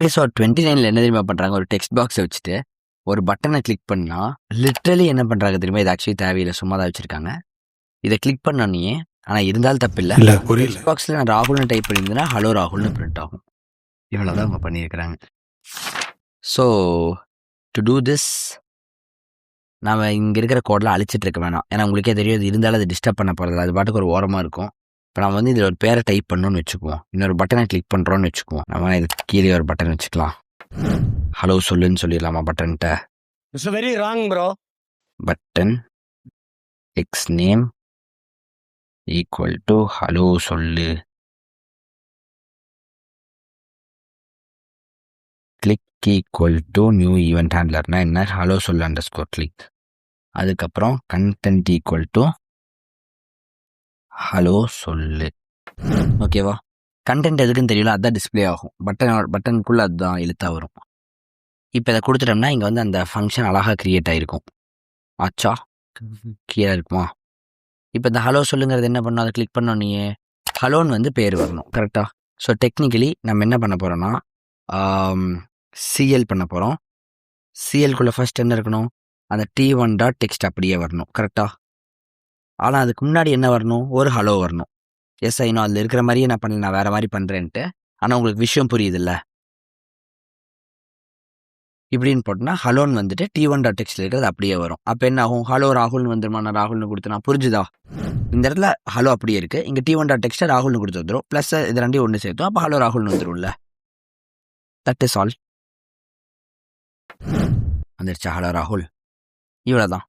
Episode 29ல என்ன தெரியுமா பண்றாங்க? ஒரு டெக்ஸ்ட் பாக்ஸை வச்சுட்டு ஒரு பட்டனை கிளிக் பண்ணா லிட்ரலி என்ன பண்றாங்க தெரியுமா? இது ஆக்சுவலி தேவையில்லை, சும்மா தான் வச்சிருக்காங்க. இதை கிளிக் பண்ணோன்னே, ஆனால் இருந்தாலும் தப்பு இல்லை, இல்ல புரியல. டெக்ஸ்ட் பாக்ஸில் நான் ராகுல்னு டைப் பண்ணியிருந்தேன்னா ஹலோ ராகுல்னு பிரிண்ட் ஆகும். இவ்வளோதான் அவங்க பண்ணியிருக்கிறாங்க. ஸோ டு டூ திஸ் நாம் இங்கே இருக்கிற கோடெலாம் அழிச்சிட்டு இருக்க வேணாம். ஏன்னா உங்களுக்கே தெரியும், இது இருந்தாலும் அது டிஸ்டர்ப் பண்ண போகிறதில்ல, அது பாட்டுக்கு ஒரு ஓரமாக இருக்கும். இப்போ நம்ம வந்து இதில் ஒரு பேரை டைப் பண்ணோன்னு வச்சுக்குவோம், இன்னொரு பட்டனை கிளிக் பண்ணுறோன்னு வச்சுக்குவோம். நம்ம இது கீழே ஒரு பட்டன் வச்சுக்கலாம். ஹலோ சொல்லுன்னு சொல்லிடலாமா பட்டன்ட்ட? It's very wrong, bro. Button x name equal to hello சொல்லு. Click equal to new event ஹேண்ட்லர்னா என்ன? ஹலோ சொல்லு அண்டர்ஸ்கோர் கிளிக். அதுக்கப்புறம் கண்டென்ட் ஈக்குவல் டு ஹலோ சொல்லு. ஓகேவா? கண்டென்ட் எதுக்குன்னு தெரியல, அதுதான் டிஸ்பிளே ஆகும். பட்டனுக்குள்ளே அதுதான் எழுத்தா வரும். இப்போ இதை கொடுத்துட்டோம்னா இங்கே வந்து அந்த ஃபங்க்ஷன் அழகாக க்ரியேட் ஆகிருக்கும். ஆச்சா? கீழே இருக்குமா? இப்போ இந்த ஹலோ சொல்லுங்கிறது என்ன பண்ணணும்? அதை கிளிக் பண்ணோன்னே ஹலோன்னு வந்து பேர் வரணும், கரெக்டாக? ஸோ டெக்னிக்கலி நம்ம என்ன பண்ண போகிறோன்னா சிஎல் பண்ண போகிறோம். சிஎல்குள்ளே ஃபர்ஸ்ட் என்ன இருக்கணும்? அந்த t1.text அப்படியே வரணும், கரெக்டாக? ஆனால் அதுக்கு முன்னாடி என்ன வரணும்? ஒரு ஹலோ வரணும். எஸ் ஐநோ, அதில் இருக்கிற மாதிரியே நான் பண்ணல, நான் வேறு மாதிரி பண்ணுறேன்ட்டு. ஆனால் உங்களுக்கு விஷயம் புரியுதில்ல? இப்படின்னு போட்டோன்னா ஹலோன்னு வந்துட்டு t1.text இருக்கிறது அப்படியே வரும். அப்போ என்ன ஆகும்? ஹலோ ராகுல்னு வந்துருமா? நான் ராகுல்னு கொடுத்தேன், புரிஞ்சுதா? இந்த இடத்துல ஹலோ அப்படியே இருக்குது, இங்கே t1.text ராகுல்னு கொடுத்து வந்துடும், ப்ளஸ் இது ரெண்டையும் ஒன்று சேர்த்தோம், அப்போ ஹலோ ராகுல்னு வந்துடும்ல. That is all. வந்துடுச்சா ஹலோ ராகுல்? இவ்வளோதான்.